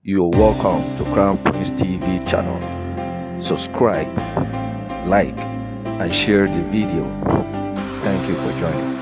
You're welcome to Crown Prince TV channel. Subscribe, like, and share the video. Thank you for joining.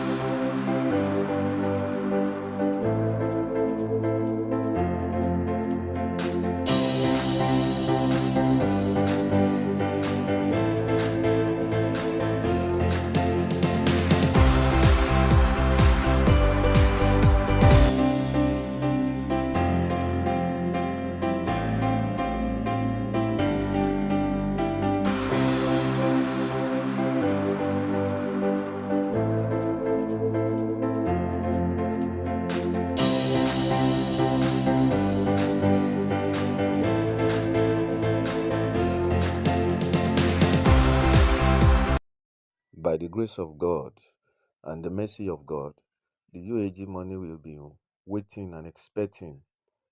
By the grace of God and the mercy of God, the UAAG money will be waiting and expecting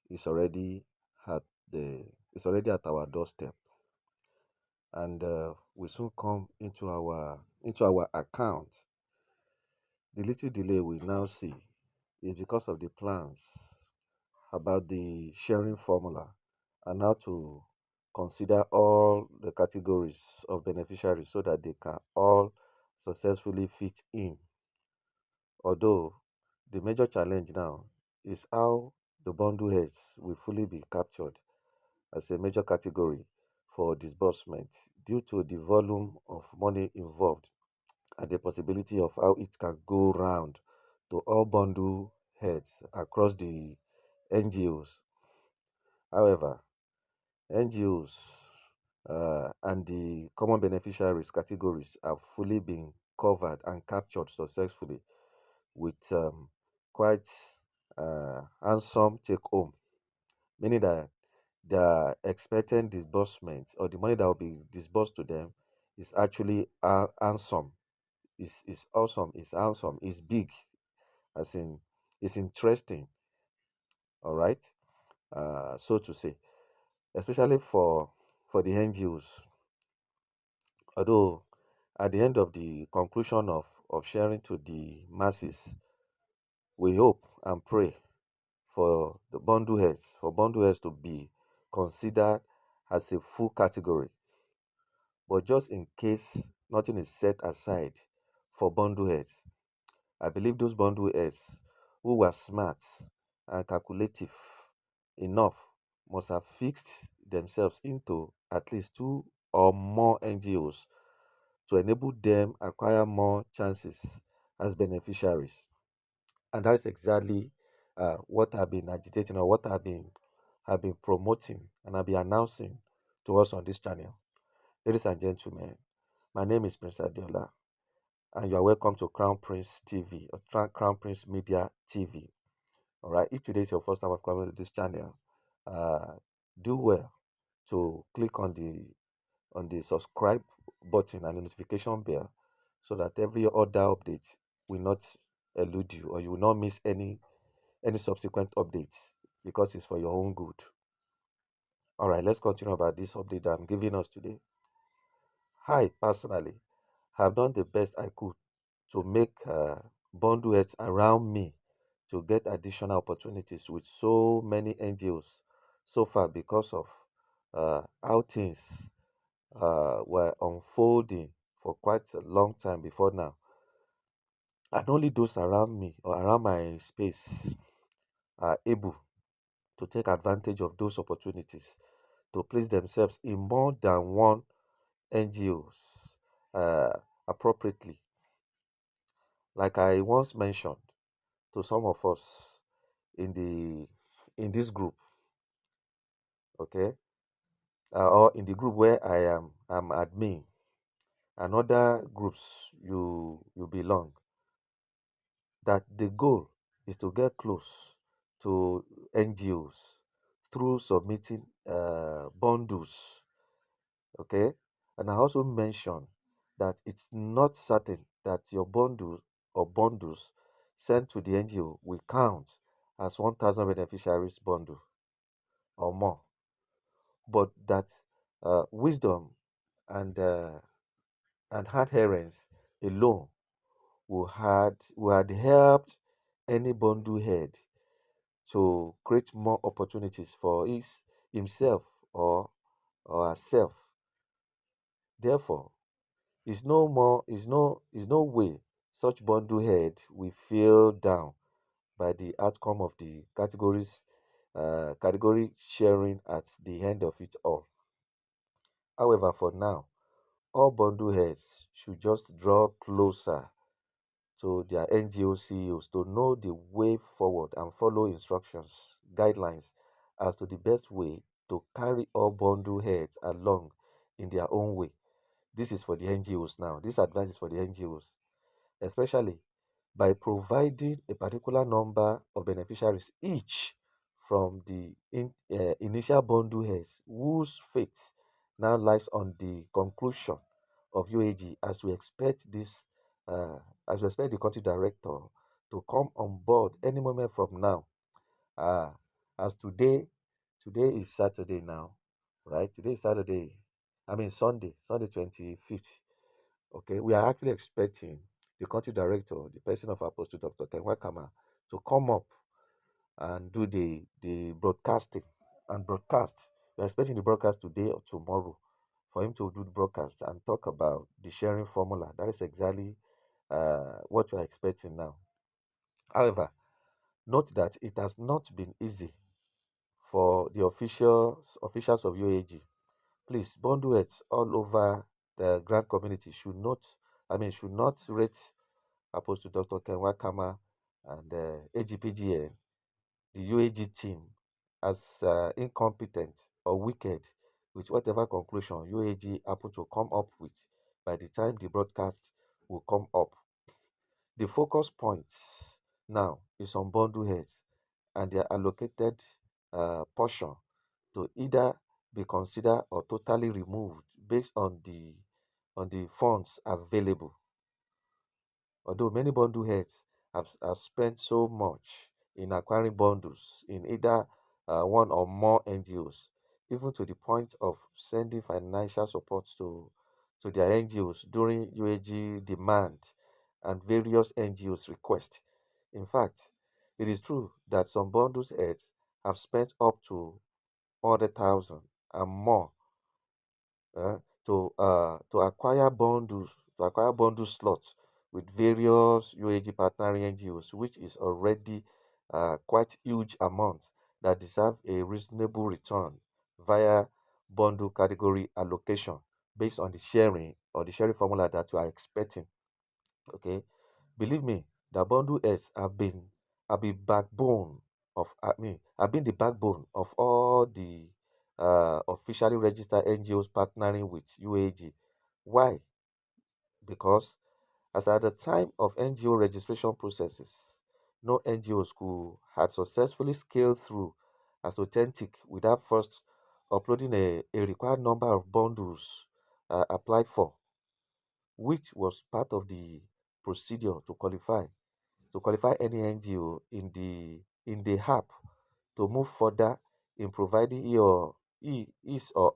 is already at our doorstep, and will soon come into our account. The little delay we now see is because of the plans about the sharing formula and how to consider all the categories of beneficiaries so that they can all successfully fit in. Although the major challenge now is how the bundle heads will fully be captured as a major category for disbursement due to the volume of money involved and the possibility of how it can go round to all bundle heads across the NGOs. However, NGOs and the common beneficiaries categories have fully been covered and captured successfully with quite handsome take home, meaning that the expected disbursement or the money that will be disbursed to them is actually handsome, is awesome, is handsome, is big, as in, it's interesting, all right, so to say, especially for the NGOs. Although at the end of the conclusion of sharing to the masses, we hope and pray for bundle heads to be considered as a full category. But just in case nothing is set aside for bundle heads, I believe those bundle heads who were smart and calculative enough must have fixed themselves into at least two or more NGOs to enable them acquire more chances as beneficiaries. And that's exactly what I've been agitating, or what have been promoting, and I'll be announcing to us on this channel. Ladies and gentlemen, my name is Prince Adiola, and you are welcome to Crown Prince TV or Crown Prince Media TV. All right, if today is your first time of coming to this channel, uh, do well to click on the subscribe button and the notification bell so that every other update will not elude you, or you will not miss any subsequent updates, because it's for your own good. All right, let's continue about this update that I'm giving us today. I personally have done the best I could to make bundle heads around me to get additional opportunities with so many NGOs so far, because of how things were unfolding for quite a long time before now. And only those around me or around my space are able to take advantage of those opportunities to place themselves in more than one NGOs appropriately. Like I once mentioned to some of us in this group, okay, or in the group where I'm admin, and other groups you belong, that the goal is to get close to NGOs through submitting bundles. Okay, and I also mentioned that it's not certain that your bundle or bundles sent to the NGO will count as 1,000 beneficiaries bundle or more, but that wisdom and adherence alone will had helped any bundle head to create more opportunities for himself or herself. Therefore, is no way such bundle head will feel down by the outcome of the category sharing at the end of it all. However, for now, all bundle heads should just draw closer to their NGO CEOs to know the way forward and follow instructions, guidelines as to the best way to carry all bundle heads along in their own way. This is for the NGOs now. This advice is for the NGOs, especially by providing a particular number of beneficiaries each from the initial bundle heads whose fate now lies on the conclusion of UAG, as we expect as we expect the country director to come on board any moment from now. uh, as today is Saturday now, right? Today is Saturday, I mean Sunday 25th. Okay, we are actually expecting the country director, the person of Apostle Dr. Kenwakama, to come up and do the broadcasting and broadcast. We're expecting the broadcast today or tomorrow for him to do the broadcast and talk about the sharing formula. That is exactly what we're expecting now. However, note that it has not been easy for the officials of UAG. Please, bundle heads all over the grand community should not rate Apostle Dr. Kenwakama and AGPGN, the UAG team, as incompetent or wicked with whatever conclusion UAG happen to come up with by the time the broadcast will come up. The focus points now is on bundle heads and their allocated portion to either be considered or totally removed based on the funds available. Although many bundle heads have spent so much in acquiring bundles in either one or more NGOs, even to the point of sending financial support to their NGOs during UAG demand and various NGOs request. In fact, it is true that some bundles heads have spent up to 100,000 and more uh, to acquire bundle slots with various UAG partnering NGOs, which is already quite huge amount that deserve a reasonable return via bundle category allocation based on the sharing or the sharing formula that you are expecting. Okay, believe me, the bundle heads have been backbone have been the backbone of all the officially registered NGOs partnering with UAG. Why? Because as at the time of NGO registration processes, no NGOs could had successfully scaled through as authentic without first uploading a required number of bundles applied for, which was part of the procedure to qualify any NGO in the app to move further in providing his or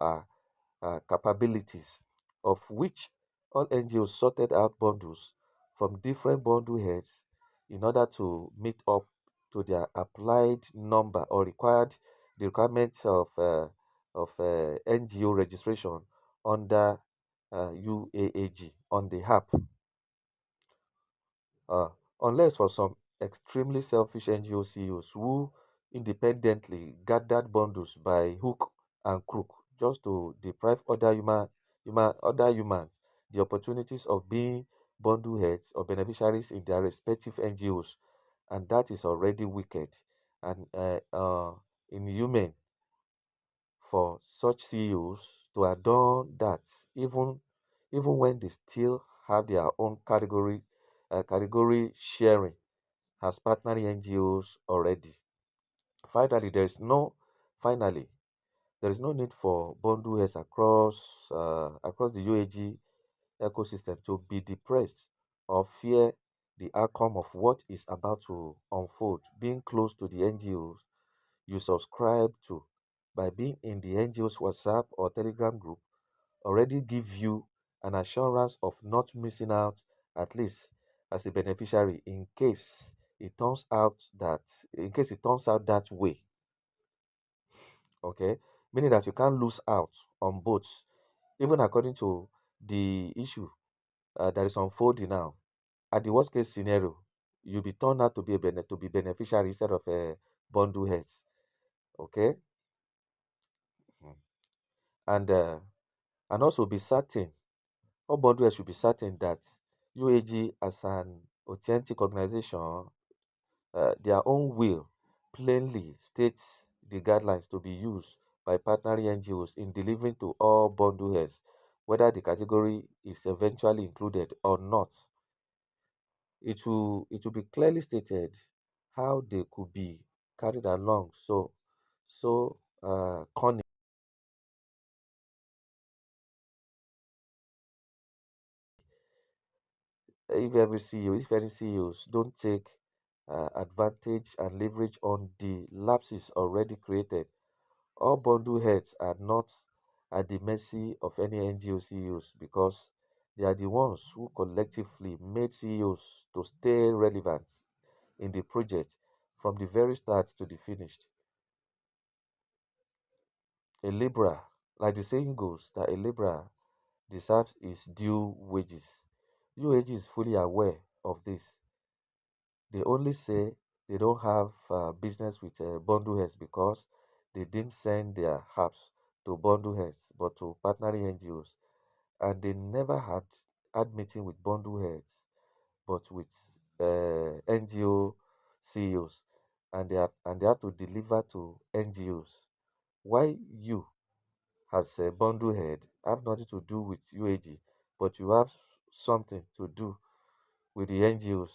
her capabilities, of which all NGOs sorted out bundles from different bundle heads in order to meet up to their applied number or the requirements of NGO registration under UAAG on the app. uh, unless for some extremely selfish NGO CEOs who independently gathered bundles by hook and crook just to deprive other humans the opportunities of being bundle heads or beneficiaries in their respective NGOs, and that is already wicked and inhuman for such CEOs to have done that, even when they still have their own category sharing as partnering NGOs already. Finally, there is no finally there is no need for bundle heads across the UAG ecosystem to be depressed or fear the outcome of what is about to unfold. Being close to the NGOs you subscribe to by being in the NGO's WhatsApp or Telegram group already give you an assurance of not missing out, at least as a beneficiary, in case it turns out that, in case it turns out that way, okay, meaning that you can't lose out on both, even according to the issue that is unfolding now. At the worst case scenario, you'll be turned out to be to be beneficiary instead of a bundle heads. Okay. Mhm. and also be certain, all bundle heads should be certain that UAG as an authentic organization, their own will plainly states the guidelines to be used by partnering NGOs in delivering to all bundle heads, whether the category is eventually included or not. It will be clearly stated how they could be carried along. Cunning. If any CEOs don't take advantage and leverage on the lapses already created, all bundle heads are not at the mercy of any NGO CEOs, because they are the ones who collectively made CEOs to stay relevant in the project from the very start to the finished. A laborer, like the saying goes, that a laborer deserves his due wages. UAG is fully aware of this. They only say they don't have business with bundle heads because they didn't send their apps to bundle heads but to partnering NGOs. And they never had meeting with bundle heads but with NGO CEOs. And they have to deliver to NGOs. Why you, as a bundle head, have nothing to do with UAG, but you have something to do with the NGOs,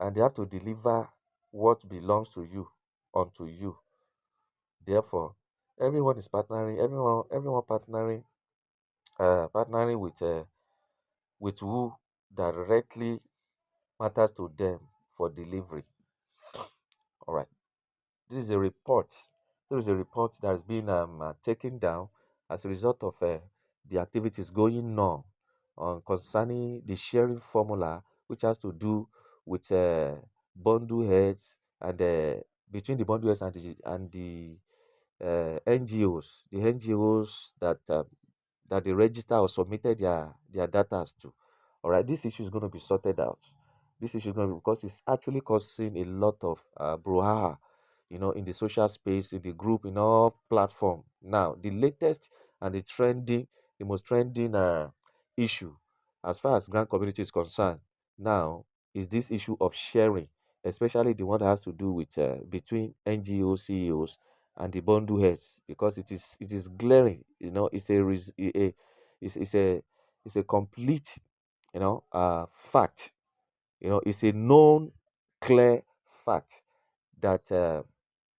and they have to deliver what belongs to you unto you. Therefore, everyone is partnering. Everyone partnering with who directly matters to them for delivery. All right. This is a report. There is a report that has been taken down as a result of the activities going on concerning the sharing formula, which has to do with bundle heads and between the bundle heads and the NGOs, the NGOs that they register or submitted their data to. All right, this issue is going to be sorted out. This issue is going to be, because it's actually causing a lot of brouhaha, in the social space, in the group, in all platform. Now, the latest and the most trending issue, as far as grand community is concerned, now is this issue of sharing, especially the one that has to do with between NGO CEOs and the bundle heads, because it is glaring. It's a complete fact. It's a known, clear fact that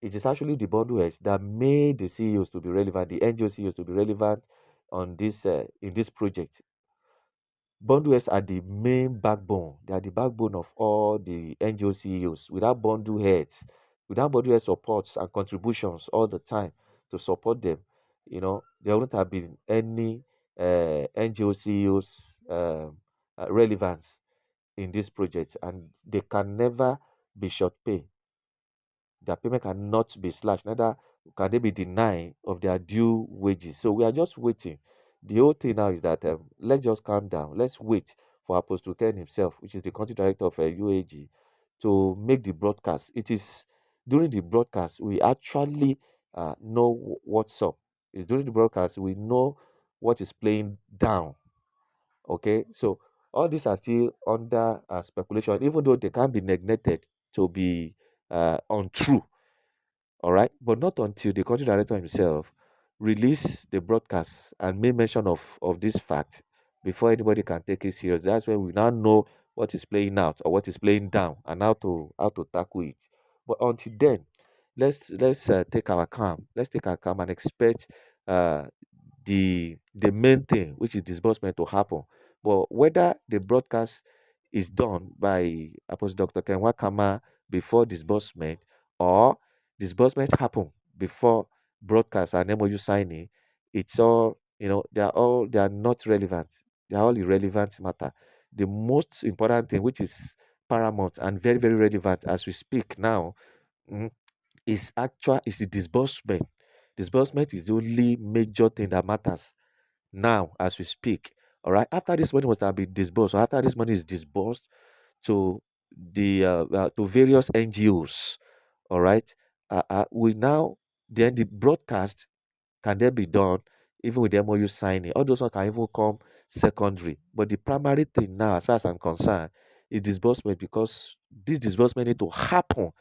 it is actually the bundle heads that made the CEOs to be relevant, the NGO CEOs to be relevant on this in this project. Bundle heads are the main backbone. They are the backbone of all the NGO CEOs. Without bundle head supports and contributions all the time to support them, there wouldn't have been any NGO CEOs relevance in this project, and they can never be short pay. Their payment cannot be slashed, neither can they be denied of their due wages. So we are just waiting. The whole thing now is that let's just calm down. Let's wait for Apostle Ken himself, which is the country director of UAG, to make the broadcast. It is during the broadcast we actually know what's up. It's during the broadcast we know what is playing down. Okay, so all these are still under speculation, even though they can be neglected to be untrue. All right, but not until the country director himself release the broadcast and make mention of this fact before anybody can take it serious. That's when we now know what is playing out or what is playing down, and how to tackle it. But until then, let's take our calm. Let's take our calm and expect uh the main thing, which is disbursement, to happen. But whether the broadcast is done by Apostle Dr. Kenwa Kama before disbursement, or disbursement happen before broadcast and MOU signing, it's all, they are not relevant. They are all irrelevant matter. The most important thing, which is paramount and very, very relevant as we speak now, mm, is the disbursement. Disbursement is the only major thing that matters now as we speak. All right. After this money was to be disbursed, or after this money is disbursed to to various NGOs. All right. We now then the broadcast can then be done even with the MOU signing. All those one can even come secondary. But the primary thing now, as far as I'm concerned, is disbursement, because this disbursement need to happen